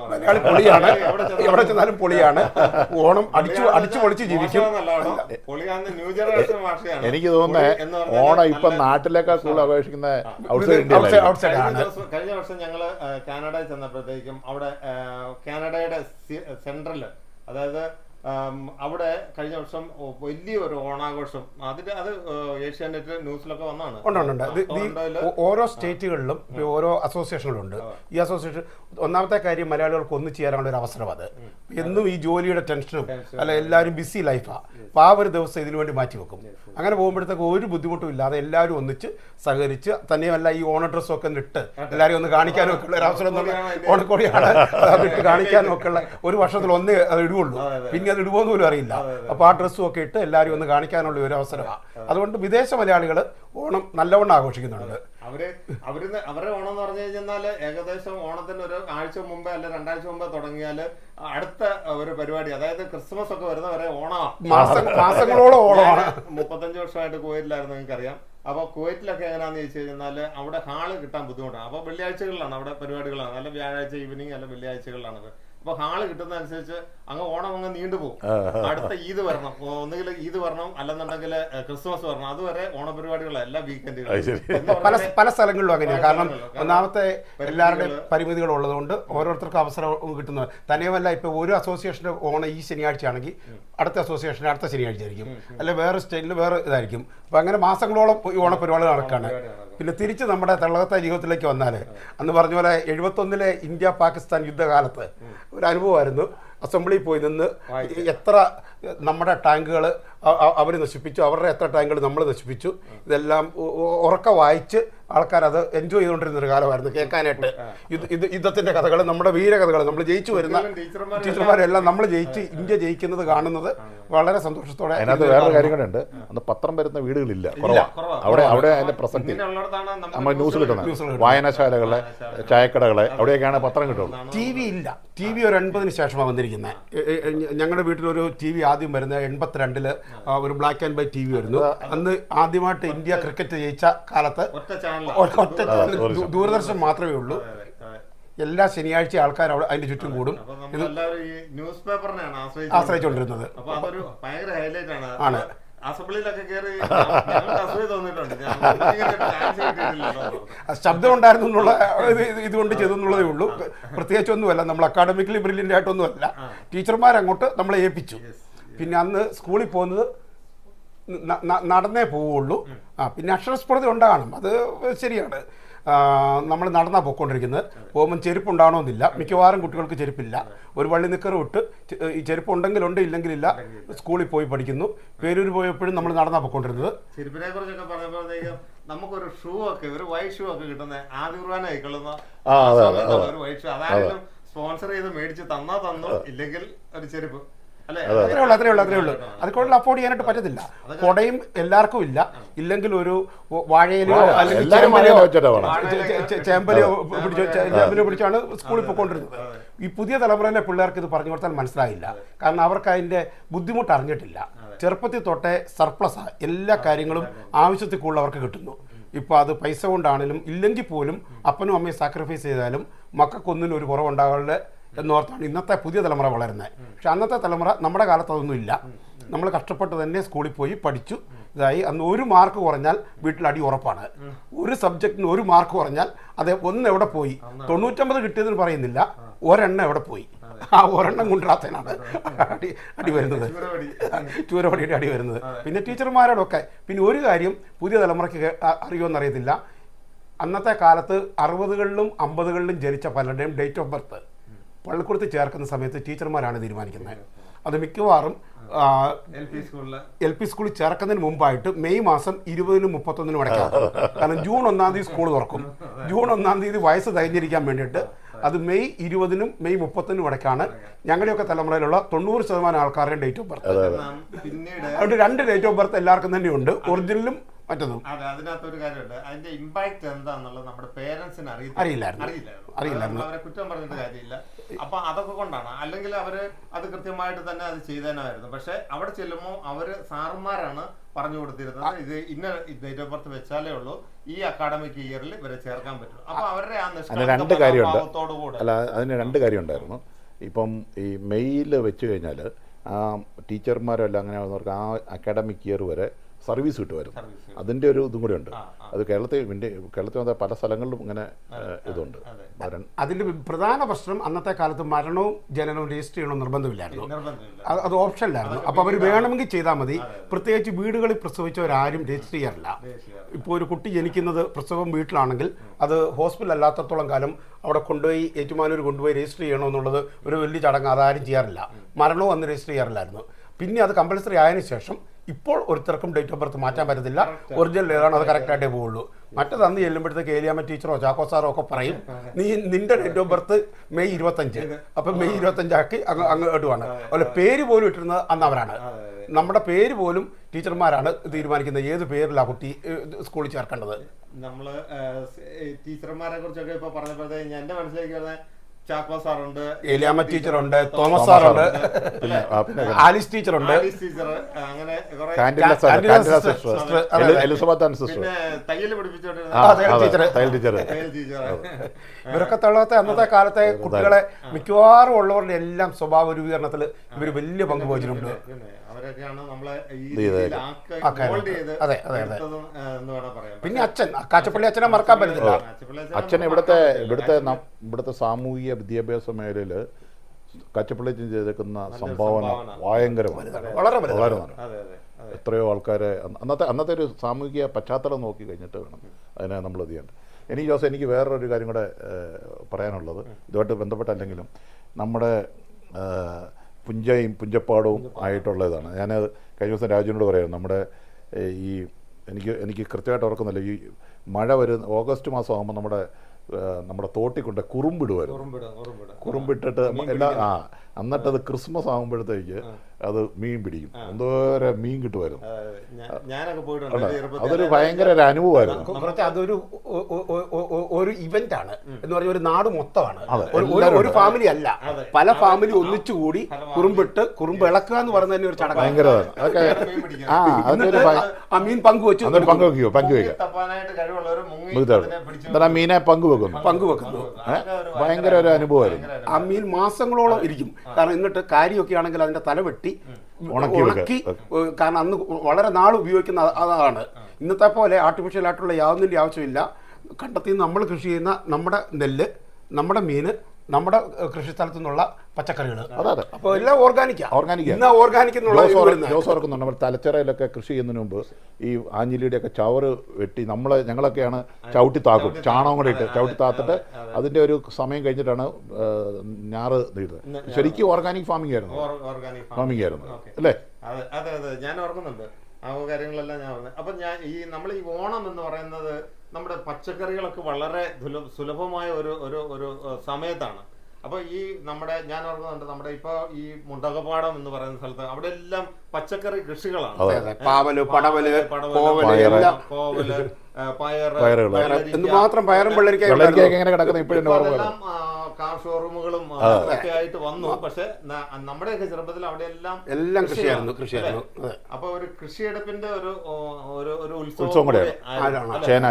എവിടെ ചെന്നാലും പൊളിയാണ്. ഓണം അടിച്ചു പൊളിച്ച് ജീവിക്കും. എനിക്ക് തോന്നുന്നത് ഓണം ഇപ്പം നാട്ടിലേക്കാൾ കൂടുതൽ ആഘോഷിക്കുന്ന ഔട്ട്സൈഡ് ആണ്. കഴിഞ്ഞ വർഷം ഞങ്ങൾ കാനഡയിൽ ചെന്നപ്പോഴത്തേക്കും അവിടെ കാനഡയുടെ സെൻട്രൽ, അതായത് അവിടെ കഴിഞ്ഞ വർഷം വലിയൊരു ഓണാഘോഷം, അത് ഏഷ്യാനെറ്റ് ന്യൂസിലൊക്കെ വന്നാണ്. ഓരോ സ്റ്റേറ്റുകളിലും ഓരോ അസോസിയേഷനുകളുണ്ട്. ഈ അസോസിയേഷൻ ഒന്നാമത്തെ കാര്യം മലയാളികൾക്ക് ഒന്നു ചേരാനുള്ള ഒരു അവസരം. അത് എന്നും ഈ ജോലിയുടെ ടെൻഷനും അല്ല, എല്ലാവരും ബിസി ലൈഫാണ്. അപ്പോൾ ആ ഒരു ദിവസം ഇതിനു വേണ്ടി മാറ്റി വെക്കും. അങ്ങനെ പോകുമ്പോഴത്തേക്ക് ഒരു ബുദ്ധിമുട്ടും ഇല്ലാതെ എല്ലാവരും ഒന്നിച്ച് സഹകരിച്ച്, തന്നെയുമല്ല ഈ ഓണ ഡ്രസ്സൊക്കെ ഇട്ട് എല്ലാവരും ഒന്ന് കാണിക്കാനും ഒക്കെ ഉള്ള ഒരു അവസരം. ഓണക്കോടിയാണ് അതിട്ട് കാണിക്കാനും ഒക്കെ ഉള്ള ഒരു വർഷത്തിൽ ഒന്നേ അത് ഇടുകയുള്ളൂ, പിന്നെ അത് ഇടുപോന്ന് പോലും അറിയില്ല. അപ്പോൾ ആ ഡ്രസ്സും ഒക്കെ ഇട്ട് എല്ലാവരും ഒന്ന് കാണിക്കാനുള്ള ഒരു അവസരമാണ്. അതുകൊണ്ട് വിദേശ മലയാളികൾ ഓണം നല്ലവണ്ണം ആഘോഷിക്കുന്നുണ്ട്. അവരുടെ ഓണം എന്ന് പറഞ്ഞു കഴിഞ്ഞാൽ ഏകദേശം ഓണത്തിന് ഒരു ആഴ്ച മുമ്പേ അല്ല 2 ആഴ്ച മുമ്പേ തുടങ്ങിയാൽ അടുത്ത ഒരു പരിപാടി, അതായത് ക്രിസ്മസ് ഒക്കെ വരുന്നവരെ മാസങ്ങളോളം ഓണമാണ്. 35 വർഷമായിട്ട് കുവൈറ്റിലായിരുന്നു, നിങ്ങൾക്കറിയാം. അപ്പോൾ കുവൈറ്റിലൊക്കെ എങ്ങനെയാണെന്ന് ചോദിച്ചു കഴിഞ്ഞാൽ അവിടെ ഹാള് കിട്ടാൻ ബുദ്ധിമുട്ടാണ്. അപ്പോൾ വെള്ളിയാഴ്ചകളിലാണ് അവിടെ പരിപാടികളാണ്, അല്ല വ്യാഴാഴ്ച ഈവനിങ് അല്ല വെള്ളിയാഴ്ചകളിലാണ് അപ്പൊ ഹാള് കിട്ടുന്ന അനുസരിച്ച് അങ്ങ് ഓണം അങ്ങ് നീണ്ടുപോകും. അടുത്ത ഈദ് വരണം, ഒന്നുകിൽ ഈദ് വരണം, അല്ലെന്നുണ്ടെങ്കിൽ ക്രിസ്മസ് വരണം. അതുവരെ ഓണപരിപാടികളാണ് എല്ലാ വീക്കെൻഡുകളും പല സ്ഥലങ്ങളിലും അങ്ങനെയാണ്. കാരണം ഒന്നാമത്തെ എല്ലാവരുടെയും പരിമിതികൾ ഉള്ളതുകൊണ്ട് ഓരോരുത്തർക്കും അവസരം കിട്ടുന്നത്. തന്നെയുമല്ല, ഇപ്പൊ ഒരു അസോസിയേഷന്റെ ഓണം ഈ ശനിയാഴ്ച ആണെങ്കിൽ അടുത്ത അസോസിയേഷൻ അടുത്ത ശനിയാഴ്ച ആയിരിക്കും, അല്ലെ വേറെ സ്റ്റേറ്റിൽ വേറെ ഇതായിരിക്കും. അപ്പൊ അങ്ങനെ മാസങ്ങളോളം ഈ ഓണപരിപാടി നടക്കുകയാണ്. പിന്നെ തിരിച്ച് നമ്മുടെ തള്ളകത്തെ ജീവിതത്തിലേക്ക് വന്നാൽ, അന്ന് പറഞ്ഞ പോലെ 71 ഇന്ത്യ പാകിസ്ഥാൻ യുദ്ധകാലത്ത് ഒരു അനുഭവമായിരുന്നു. അസംബ്ലിയിൽ പോയി നിന്ന് എത്ര നമ്മുടെ ടാങ്കുകൾ അവർ നശിപ്പിച്ചു, അവരുടെ എത്ര ടാങ്കുകൾ നമ്മൾ നശിപ്പിച്ചു, ഇതെല്ലാം ഉറക്ക വായിച്ച് ആൾക്കാർ അത് എൻജോയ് ചെയ്തുകൊണ്ടിരുന്ന ഒരു കാലമായിരുന്നു കേൾക്കാനായിട്ട്. യുദ്ധത്തിന്റെ കഥകൾ, നമ്മുടെ വീരകഥകൾ, നമ്മൾ ജയിച്ചു വരുന്ന ടീച്ചർമാരെല്ലാം നമ്മൾ ജയിച്ച് ഇന്ത്യ ജയിക്കുന്നത് കാണുന്നത് വളരെ സന്തോഷത്തോടെ. അതിനകത്ത് വേറൊരു കാര്യം കൂടെ ഉണ്ട്, അന്ന് പത്രം വരുന്ന വീടുകളില്ല, കുറവാണ്. അവിടെ അതിന്റെ പ്രസക്തി നമ്മൾ ന്യൂസ് കിട്ടുന്നത് വായനശാലകളെ, ചായക്കടകളെ, അവിടെയൊക്കെയാണ് പത്രം കിട്ടുള്ളൂ. ടി വി ഇല്ല. ടി വി ഒരു 80-ന് ശേഷമാണ് വന്നിരിക്കുന്നത്. ഞങ്ങളുടെ വീട്ടിലൊരു ടി വി ആദ്യം വരുന്നത് 82-ല് ഒരു black and white T V വരുന്നു. അന്ന് ആദ്യമായിട്ട് ഇന്ത്യ ക്രിക്കറ്റ് ജയിച്ച കാലത്ത് ഒറ്റ ദൂരദർശൻ മാത്രമേ ഉള്ളൂ. എല്ലാ ശനിയാഴ്ച ആൾക്കാർ അവിടെ അതിന്റെ ചുറ്റും കൂടും. ന്യൂസ് പേപ്പറിനെയാണ് ആശ്രയിച്ചുകൊണ്ടിരുന്നത്. ആണ്. ശബ്ദം ഉണ്ടായിരുന്നു എന്നുള്ള ഇതുകൊണ്ട് ചെയ്തെന്നുള്ളതേ ഉള്ളൂ. പ്രത്യേകിച്ചൊന്നുമല്ല, നമ്മൾ അക്കാഡമിക്കലി ബ്രില്യൻ്റ് ആയിട്ടൊന്നുമല്ല. ടീച്ചർമാരങ്ങോട്ട് നമ്മളെ ഏൽപ്പിച്ചു. പിന്നെ അന്ന് സ്കൂളിൽ പോകുന്നത് നടന്നേ പോവുള്ളൂ. പിന്നെ അക്ഷരസ്ഫുടത ഉണ്ടാകണം, അത് ശരിയാണ്. നമ്മൾ നടന്നാണ് പോയിക്കൊണ്ടിരിക്കുന്നത്. പോകുമ്പം ചെരുപ്പുണ്ടാകണമെന്നില്ല. മിക്കവാറും കുട്ടികൾക്ക് ചെരുപ്പില്ല. ഒരു വള്ളി നിക്കറും ഇട്ട് ഈ ചെരുപ്പ് ഉണ്ടെങ്കിലുണ്ട്, ഇല്ലെങ്കിലില്ല. സ്കൂളിൽ പോയി പഠിക്കുന്നു. പേരൂര് പോയപ്പോഴും നമ്മൾ നടന്നാണ് പോയിക്കൊണ്ടിരുന്നത്. ചെരുപ്പിനെ കുറിച്ചൊക്കെ പറഞ്ഞപ്പോഴത്തേക്കും നമുക്കൊരു ഷൂ ഒക്കെ, ഒരു വൈറ്റ് ഷൂ ഒക്കെ കിട്ടുന്ന ആദ്യ കുർബാന കൈക്കൊള്ളുന്ന ഒരു വൈറ്റ് ഷൂ, അതായാലും സ്പോൺസർ ചെയ്ത് മേടിച്ച് തന്നോ, ഇല്ലെങ്കിൽ ഒരു ചെരുപ്പ്. അത്രേ ഉള്ളൂ. അത് കൂടുതൽ അഫോർഡ് ചെയ്യാനായിട്ട് പറ്റത്തില്ല. കൊടയും എല്ലാവർക്കും ഇല്ല. ഇല്ലെങ്കിൽ ഒരു വാഴയിലോ അല്ലെങ്കിൽ ചേമ്പലോ പിടിച്ചാണ് സ്കൂളിൽ പോയിക്കൊണ്ടിരുന്നത്. ഈ പുതിയ തലമുറയിലെ പിള്ളേർക്ക് ഇത് പറഞ്ഞു കൊടുത്താൽ മനസ്സിലായില്ല. കാരണം അവർക്ക് അതിന്റെ ബുദ്ധിമുട്ട് അറിഞ്ഞിട്ടില്ല. ചെറുപ്പത്തിൽ തൊട്ടേ സർപ്ലസ് എല്ലാ കാര്യങ്ങളും ആവശ്യത്തിൽ കൂടുതൽ അവർക്ക് കിട്ടുന്നു. ഇപ്പോൾ അത് പൈസ കൊണ്ടാണെങ്കിലും ഇല്ലെങ്കിൽ പോലും അപ്പനും അമ്മയും സാക്രിഫൈസ് ചെയ്താലും മക്കൾക്കൊന്നിനും ഒരു കുറവുണ്ടാകാതെ എന്നോർത്താണ് ഇന്നത്തെ പുതിയ തലമുറ വളരുന്നത്. പക്ഷെ അന്നത്തെ തലമുറ, നമ്മുടെ കാലത്ത് അതൊന്നും ഇല്ല. നമ്മൾ കഷ്ടപ്പെട്ട് തന്നെ സ്കൂളിൽ പോയി പഠിച്ചു ഇതായി. അന്ന് ഒരു മാർക്ക് കുറഞ്ഞാൽ വീട്ടിൽ അടി ഉറപ്പാണ്. ഒരു സബ്ജക്റ്റിന് ഒരു മാർക്ക് കുറഞ്ഞാൽ അത് എവിടെ പോയി, 99 കിട്ടിയതെന്ന് പറയുന്നില്ല, ഒരെണ്ണം എവിടെ പോയി, ആ ഒരെണ്ണം കൊണ്ടുവരാത്തതിനാണ് അടി വരുന്നത്, ചൂരപടിയുടെ അടി വരുന്നത്. പിന്നെ ടീച്ചർമാരോടൊക്കെ. പിന്നെ ഒരു കാര്യം പുതിയ തലമുറയ്ക്ക് അറിയുമെന്നറിയത്തില്ല. അന്നത്തെ കാലത്ത് 60കളിലും 50കളിലും ജനിച്ച പലരുടെയും ഡേറ്റ് ഓഫ് ബർത്ത് പള്ളിക്കൂടത്തിൽ ചേർക്കുന്ന സമയത്ത് ടീച്ചർമാരാണ് തീരുമാനിക്കുന്നത്. അത് മിക്കവാറും എൽ പി സ്കൂളിൽ ചേർക്കുന്നതിന് മുമ്പായിട്ട് മെയ് മാസം 20-നും 31-നും ഇടയ്ക്കാണ്. കാരണം ജൂൺ 1-ാം തീയതി സ്കൂൾ തുറക്കും. ജൂൺ 1-ാം തീയതി വയസ്സ് തികഞ്ഞിരിക്കാൻ വേണ്ടിയിട്ട് അത് മെയ് 20-നും മെയ് 30-നും ഇടയ്ക്കാണ് ഞങ്ങളുടെയൊക്കെ തലമുറയിലുള്ള 90% ആൾക്കാരുടെയും ഡേറ്റ് ഓഫ് ബർത്ത്. അതുകൊണ്ട് 2 ഡേറ്റ് ഓഫ് ബർത്ത് എല്ലാവർക്കും തന്നെ ഉണ്ട്, ഒറിജിനലും മറ്റതും. അതെ, അതിനകത്തൊരു കാര്യമുണ്ട്. അതിന്റെ ഇമ്പാക്ട് എന്താന്നുള്ളത് നമ്മുടെ പേരൻസിന് അറിയില്ലായിരുന്നു. അവരെ കുറ്റം പറഞ്ഞിട്ട് കാര്യമില്ല. അപ്പൊ അതൊക്കെ കൊണ്ടാണ്. അല്ലെങ്കിൽ അവര് അത് കൃത്യമായിട്ട് തന്നെ അത് ചെയ്തേനായിരുന്നു. പക്ഷെ അവിടെ ചെല്ലുമ്പോൾ അവര് സാറന്മാരാണ് പറഞ്ഞു കൊടുത്തിരുന്നത്, ഇത് ഇന്ന ഡേറ്റ് ഓഫ് ബർത്ത് വെച്ചാലേ ഉള്ളൂ ഈ അക്കാഡമിക് ഇയറിൽ ഇവരെ ചേർക്കാൻ പറ്റും. അപ്പൊ അവരുടെ ആ നിഷ്ഠാവത്തോടുകൂടെ അതിന് 2 കാര്യം ഉണ്ടായിരുന്നു. ഇപ്പം ഈ മെയ്യിൽ വെച്ച് കഴിഞ്ഞാൽ ആ ടീച്ചർമാരെല്ലാം അങ്ങനെ ആവുന്നവർക്ക് ആ അക്കാഡമിക് ഇയർ വരെ സർവീസ് കിട്ടുമായിരുന്നു. അതിൻ്റെ ഒരു ഇതും കൂടെ ഉണ്ട്. അത് കേരളത്തിൽ പല സ്ഥലങ്ങളിലും ഇങ്ങനെ ഇതുണ്ട്. അതിൻ്റെ പ്രധാന പ്രശ്നം അന്നത്തെ കാലത്ത് മരണവും ജനനവും രജിസ്റ്റർ ചെയ്യണമെന്ന് നിർബന്ധമില്ലായിരുന്നു. അത് ഓപ്ഷനിലായിരുന്നു. അപ്പോൾ അവർ വേണമെങ്കിൽ ചെയ്താൽ മതി. പ്രത്യേകിച്ച് വീടുകളിൽ പ്രസവിച്ചവരാരും രജിസ്റ്റർ ചെയ്യാറില്ല. ഇപ്പോൾ ഒരു കുട്ടി ജനിക്കുന്നത് പ്രസവം വീട്ടിലാണെങ്കിൽ അത് ഹോസ്പിറ്റൽ അല്ലാത്തത്തോളം കാലം അവിടെ കൊണ്ടുപോയി ഏറ്റുമാനൂർ കൊണ്ടുപോയി രജിസ്റ്റർ ചെയ്യണമെന്നുള്ളത് ഒരു വലിയ ചടങ്ങ്, അതാരും ചെയ്യാറില്ല. മരണവും അന്ന് രജിസ്റ്റർ ചെയ്യാറില്ലായിരുന്നു. പിന്നെ അത് കമ്പൽസറി ആയതിനു ശേഷം ഇപ്പോൾ ഒരുത്തർക്കും ഡേറ്റ് ഓഫ് ബർത്ത് മാറ്റാൻ പറ്റത്തില്ല. ഒറിജിനൽ ഏതാണോ അത് കറക്റ്റായിട്ടേ പോവുള്ളൂ. മറ്റത് അന്ന് ചെല്ലുമ്പോഴത്തേക്ക് ഏലിയാമ്മ ടീച്ചറോ ചാക്കോ സാറോ ഒക്കെ പറയും, നിന്റെ ഡേറ്റ് ഓഫ് ബർത്ത് മെയ് 25, അപ്പം മെയ് 25 ആക്കി അങ്ങോട്ടുമാണ്. അതുപോലെ പേര് പോലും ഇട്ടിരുന്നത് അന്ന് അവരാണ്. നമ്മുടെ പേര് പോലും ടീച്ചർമാരാണ് തീരുമാനിക്കുന്നത് ഏത് പേരിലാണ് കുട്ടി സ്കൂളിൽ ചേർക്കേണ്ടത്. നമ്മള് ടീച്ചർമാരെ കുറിച്ചൊക്കെ ഇപ്പൊ പറഞ്ഞപ്പോഴത്തേക്ക് എന്റെ മനസ്സിലേക്ക് വരുന്നത് ചാക്കോ സാറുണ്ട്, ഏലിയാമ്മ ടീച്ചറുണ്ട്, തോമസ് സാറുണ്ട്, ആലിസ് ടീച്ചറുണ്ട്, ടീച്ചർ, അങ്ങനെ കുറെ എലിസബത്ത് സിസ്റ്റർ, പിന്നെ തയ്യൽ പഠിപ്പിച്ചോണ്ടിരുന്ന ടീച്ചർ. ടീച്ചർ. ഇവരൊക്കെ തള്ളത്തെ അന്നത്തെ കാലത്തെ കുട്ടികളെ മിക്കവാറും ഉള്ളവരുടെ എല്ലാം സ്വഭാവ രൂപീകരണത്തിൽ ഇവർ വലിയ പങ്ക് വഹിച്ചിട്ടുണ്ട്. അവരൊക്കെയാണ് നമ്മളെ പിന്നെ അച്ഛൻ കാച്ചപ്പള്ളി അച്ഛനെ മറക്കാൻ പറ്റില്ല. അച്ഛൻ ഇവിടുത്തെ സാമൂഹിക വിദ്യാഭ്യാസ മേഖലയിൽ കാച്ചപ്പള്ളി ചെയ്തേക്കുന്ന സംഭാവന ഭയങ്കരമാണ്, വളരെ എത്രയോ ആൾക്കാരെ അന്നത്തെ ഒരു സാമൂഹിക പശ്ചാത്തലം നോക്കി കഴിഞ്ഞിട്ട് വേണം അതിനെ നമ്മൾ ഇത് ചെയ്യേണ്ടത്. എനിക്ക് വേറൊരു കാര്യം കൂടെ പറയാനുള്ളത്, ഇതുമായിട്ട് ബന്ധപ്പെട്ടല്ലെങ്കിലും നമ്മുടെ പുഞ്ചപ്പാടവും ആയിട്ടുള്ള ഇതാണ്. ഞാൻ കഴിഞ്ഞ ദിവസം രാജുവിനോട് പറയാം, നമ്മുടെ ഈ എനിക്ക് കൃത്യമായിട്ട് ഓർക്കുന്നില്ല, ഈ മഴ വരുന്ന ഓഗസ്റ്റ് മാസം ആകുമ്പോൾ നമ്മുടെ തോട്ടിക്കൊണ്ട് കുറുമ്പിട്ടിട്ട് എന്നിട്ടത് ക്രിസ്മസ് ആകുമ്പോഴത്തേക്ക് അത് മീൻ പിടിക്കും, എന്തോരം മീൻ കിട്ടുമായിരുന്നു. അതൊരു ഭയങ്കര ഒരു അനുഭവമായിരുന്നു. അതൊരു ഒരു ഇവന്റ് ആണ് എന്ന് പറഞ്ഞ ഒരു നാട് മൊത്തമാണ്, ഒരു ഫാമിലി അല്ല, പല ഫാമിലി ഒന്നിച്ചുകൂടി കുറുമ്പ് ഇളക്കുക എന്ന് പറയുന്ന തന്നെ ഒരു ചടങ്ങ്. ഭയങ്കര അതൊക്കെ മീൻ പങ്കുവെക്കുക മീനെ പങ്കുവെക്കുന്നു. ഭയങ്കര ഒരു അനുഭവമായിരുന്നു. ആ മീൻ മാസങ്ങളോളം ഇരിക്കും. കാരണം എന്നിട്ട് കാര്യമൊക്കെ ആണെങ്കിൽ അതിന്റെ തല വെട്ടി ഉണക്കി, കാരണം അന്ന് വളരെ നാൾ ഉപയോഗിക്കുന്ന അതാണ്. ഇന്നത്തെ പോലെ ആർട്ടിഫിഷ്യൽ ആയിട്ടുള്ള യാതൊന്നിൻ്റെ ആവശ്യമില്ല. കണ്ടെത്തി നമ്മൾ കൃഷി ചെയ്യുന്ന നമ്മുടെ നെല്ല്, നമ്മുടെ മീന്, നമ്മുടെ കൃഷിസ്ഥലത്തു നിന്നുള്ള പച്ചക്കറികൾ, അപ്പോൾ എല്ലാം ഓർഗാനിക്. നമ്മൾ തലച്ചറയിലൊക്കെ കൃഷി ചെയ്യുന്നതിന് മുമ്പ് ഈ ആഞ്ഞിലിയുടെയൊക്കെ ചവറ് വെട്ടി ഞങ്ങളൊക്കെയാണ് ചവിട്ടി താക്കും, ചാണകം കൂടെ ഇട്ട് ചവിട്ടി താത്തിട്ട് അതിന്റെ ഒരു സമയം കഴിഞ്ഞിട്ടാണ് ഞാറ് നീടുന്നത്. ശരിക്കും ഓർഗാനിക് ഫാമിംഗ് ആയിരുന്നു അല്ലേ? അതെ, ഞാൻ ഓർക്കുന്നുണ്ട് ആ കാര്യങ്ങളെല്ലാം ഞാൻ പറഞ്ഞത്. അപ്പം നമ്മൾ ഈ ഓണം എന്ന് പറയുന്നത് നമ്മുടെ പച്ചക്കറികളൊക്കെ വളരെ സുലഭമായ ഒരു സമയത്താണ്. അപ്പൊ ഞാൻ ഓർക്കുന്നുണ്ട്, നമ്മുടെ ഇപ്പൊ ഈ മുണ്ടകപ്പാടം എന്ന് പറയുന്ന സ്ഥലത്ത് അവിടെ എല്ലാം പച്ചക്കറി കൃഷികളാണ്. പാവല്, പടവല്, കോവല്, പയർ മാത്രം പയറും അതെല്ലാം കാർ ഷോറൂമുകളും ഒക്കെ ആയിട്ട് വന്നു. പക്ഷെ നമ്മുടെയൊക്കെ ചെറുപ്പത്തിൽ അവിടെ എല്ലാം കൃഷിയായിരുന്നു. അപ്പൊ ഒരു കൃഷിയെടുപ്പിന്റെ ഒരു ഉത്സവം കൂടെ ചേന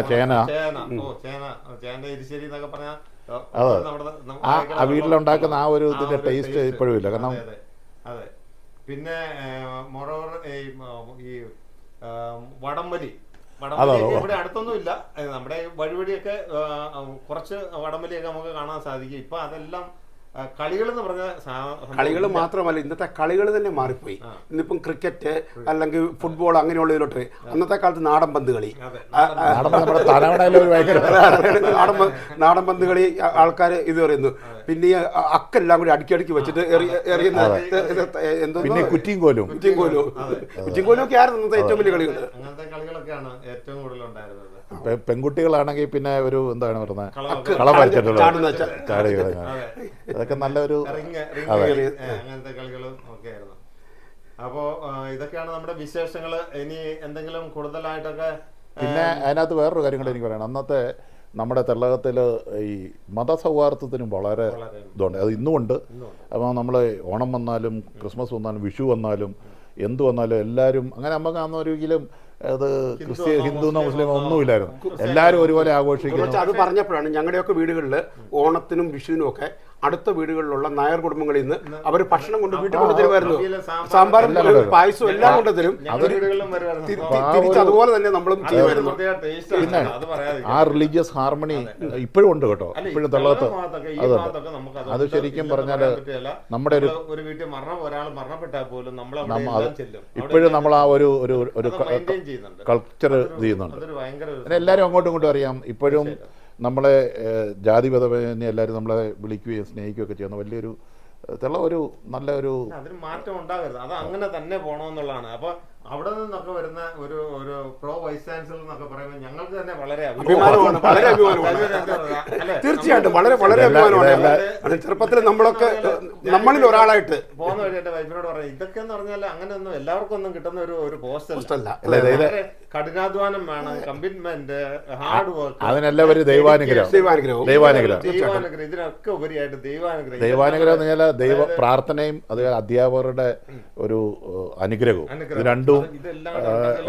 എരിശ്ശേരി എന്നൊക്കെ പറഞ്ഞാൽ ആ വീട്ടിലുണ്ടാക്കുന്ന ആ ഒരു ഇതിന്റെ ടേസ്റ്റ് ഇപ്പോഴും ഇല്ല. കാരണം അതെ. പിന്നെ മോറോവർ ഈ വടംവലി ഇവിടെ അടുത്തൊന്നും ഇല്ല. നമ്മുടെ വഴിവഴിയൊക്കെ കുറച്ച് വടംവലിയൊക്കെ നമുക്ക് കാണാൻ സാധിക്കും. ഇപ്പൊ അതെല്ലാം കളികളെന്ന് പറഞ്ഞ കളികൾ മാത്രമല്ല, ഇന്നത്തെ കളികൾ തന്നെ മാറിപ്പോയി. ഇന്നിപ്പം ക്രിക്കറ്റ് അല്ലെങ്കിൽ ഫുട്ബോൾ അങ്ങനെയുള്ളതിലോട്ട് അന്നത്തെ കാലത്ത് നാടൻ പന്ത് കളി, നാടൻ പന്ത് കളി ആൾക്കാർ ഇത് പറയുന്നു. പിന്നെ അക്കെല്ലാം കൂടി അടുക്കി വെച്ചിട്ട് എറിയുന്ന കുറ്റിയും കോലും ഒക്കെ ആയിരുന്നു ഇന്നത്തെ ഏറ്റവും വലിയ കളികൾ. അങ്ങനത്തെ കളികളൊക്കെയാണ് ഏറ്റവും കൂടുതൽ ഉണ്ടായിരുന്നത്. പെൺകുട്ടികളാണെങ്കിൽ പിന്നെ ഒരു എന്താണ് പറയുന്നത്, കള പറിച്ചിട്ടുള്ള അതൊക്കെ നല്ലൊരു അങ്ങനത്തെ കളികളും ഒക്കെ ആയിരുന്നു. അപ്പോ ഇതൊക്കെയാണ് നമ്മുടെ വിശേഷങ്ങള്. ഇനി എന്തെങ്കിലും കൂടുതലായിട്ടൊക്കെ പിന്നെ അതിനകത്ത് വേറൊരു കാര്യം കൂടെ എനിക്ക് പറയണം. അന്നത്തെ നമ്മുടെ തെള്ളകത്തിൽ ഈ മതസൗഹാർദ്ദത്തിനും വളരെ ഇതുണ്ട്, അത് ഇന്നുമുണ്ട്. അപ്പോൾ നമ്മൾ ഓണം വന്നാലും ക്രിസ്മസ് വന്നാലും വിഷു വന്നാലും എന്ത് വന്നാലും എല്ലാവരും അങ്ങനെ നമുക്ക് അന്നൊരിക്കലും അത് ഹിന്ദുന്നോ മുസ്ലിമോ ഒന്നുമില്ലായിരുന്നു, എല്ലാവരും ഒരുപോലെ ആഘോഷിക്കുന്നു. അത് പറഞ്ഞപ്പോഴാണ് ഞങ്ങളുടെയൊക്കെ വീടുകളിൽ ഓണത്തിനും വിഷുവിനും ഒക്കെ അടുത്ത വീടുകളിലുള്ള നായർ കുടുംബങ്ങളിൽ നിന്ന് അവർ ഭക്ഷണം കൊണ്ട് വീട്ടിൽ കൊണ്ടുതരുമായിരുന്നു. സാമ്പാറും പായസവും എല്ലാം കൊണ്ടുതരും. തിരിച്ച് അതുപോലെ തന്നെ നമ്മളും ചെയ്യുമായിരുന്നു. പിന്നെ ആ റിലീജിയസ് ഹാർമണി ഇപ്പോഴും ഉണ്ട് കേട്ടോ, ഇപ്പോഴും തെള്ളത്ത്. അത് ശരിക്കും പറഞ്ഞാൽ നമ്മുടെ ഒരു വീട്ടിൽ ഒരാൾ മരണപ്പെട്ടാൽ പോലും ഇപ്പോഴും നമ്മൾ ആ ഒരു കൾച്ചർ ചെയ്യുന്നുണ്ട്. എല്ലാവരും അങ്ങോട്ടും ഇങ്ങോട്ടും അറിയാം. ഇപ്പോഴും നമ്മളെ ജാതിപതമേന്യെ എല്ലാവരും നമ്മളെ വിളിക്കുകയും സ്നേഹിക്കുകയും ഒക്കെ ചെയ്യുന്ന വലിയൊരു ഒരു നല്ല ഒരു അതിന് മാറ്റം ഉണ്ടാകരുത്. അത് അങ്ങനെ തന്നെ പോകണമെന്നുള്ളതാണ്. അപ്പൊ അവിടെ നിന്നൊക്കെ വരുന്ന ഒരു പ്രോ വൈസ് ചാൻസലർ എന്നൊക്കെ പറയുമ്പോൾ ഞങ്ങൾക്ക് തന്നെ വളരെ അഭിമാനമാണ്, വളരെ അഭിമാനമാണ്. അല്ലേ? തീർച്ചയായിട്ടും വളരെ വളരെ അഭിമാനമാണ്. അത് ചെറുപ്പത്തിൽ നമ്മളൊക്കെ നമ്മളിൽ ഒരാളായിട്ട് പോകുന്ന വഴി എന്റെ വൈഫിനോട് പറഞ്ഞു, ഇതൊക്കെ എന്ന് പറഞ്ഞാൽ അങ്ങനെയൊന്നും എല്ലാവർക്കും ഒന്നും കിട്ടുന്ന ഒരു പോസ്റ്റ് അല്ല. വളരെ കഠിനാധ്വാനം വേണം, കമ്മിറ്റ്മെന്റ്, ഹാർഡ് വർക്ക്, അതിനെല്ലാം ഒരു ദൈവാനുഗ്രഹം. ഇതിനൊക്കെ ഉപരിയായിട്ട് ദൈവാനുഗ്രഹം. ദൈവാനുഗ്രഹം എന്ന് പറഞ്ഞാൽ ദൈവ പ്രാർത്ഥനയും അതുപോലെ അധ്യാപകരുടെ ഒരു അനുഗ്രഹവും ഇത് രണ്ടും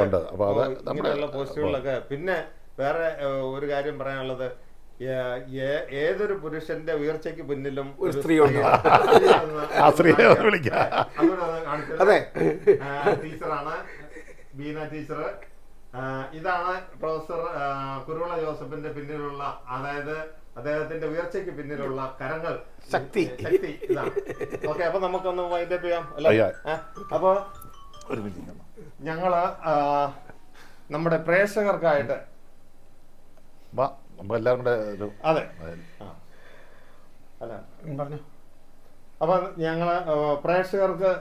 ഉണ്ട്. അപ്പൊ അത് ഇങ്ങനെയുള്ള പോസ്റ്റുകളിലൊക്കെ. പിന്നെ വേറെ ഒരു കാര്യം പറയാനുള്ളത്, ഏതൊരു പുരുഷന്റെ ഉയർച്ചയ്ക്ക് പിന്നിലും ഒരു സ്ത്രീ ഉണ്ട്. അതെ, ടീച്ചറാണ് ബീന ടീച്ചർ. ഇതാണ് പ്രൊഫസർ കുരുവിള ജോസഫിന്റെ പിന്നിലുള്ള, അതായത് അദ്ദേഹത്തിന്റെ ഉയർച്ചയ്ക്ക് പിന്നിലുള്ള കരങ്ങൾ, ശക്തി ഇതാണ്. ഓക്കെ, അപ്പൊ നമുക്കൊന്ന് വൈൻഡപ്പ് ചെയ്യാം അല്ലേ? അപ്പൊ ഞങ്ങള് നമ്മുടെ പ്രേക്ഷകർക്കായിട്ട് എല്ലാവരും കൂടെ അതെ അല്ല പറഞ്ഞു. അപ്പൊ ഞങ്ങള് പ്രേക്ഷകർക്ക്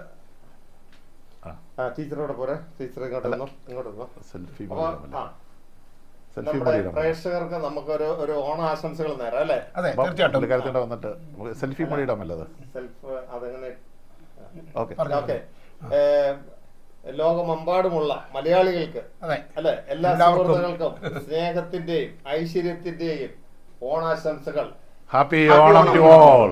ടീച്ചറോടെ പോരെ, ടീച്ചർ ഇങ്ങോട്ട് സെൽഫി പ്രേക്ഷകർക്ക് നമുക്കൊരു ഓണ ആശംസകൾ നേരം അല്ലേ? കാര്യത്തിൻ്റെ വന്നിട്ട് സെൽഫി മണി ഇടാമല്ലത്. സെൽഫ് അതെങ്ങനെ? ഓക്കെ. ലോകമെമ്പാടുമുള്ള മലയാളികൾക്ക് അല്ലെ, എല്ലാ സുഹൃത്തുക്കൾക്കും സ്നേഹത്തിന്റെയും ഐശ്വര്യത്തിന്റെയും ഓണാശംസകൾ. Happy Onam to all.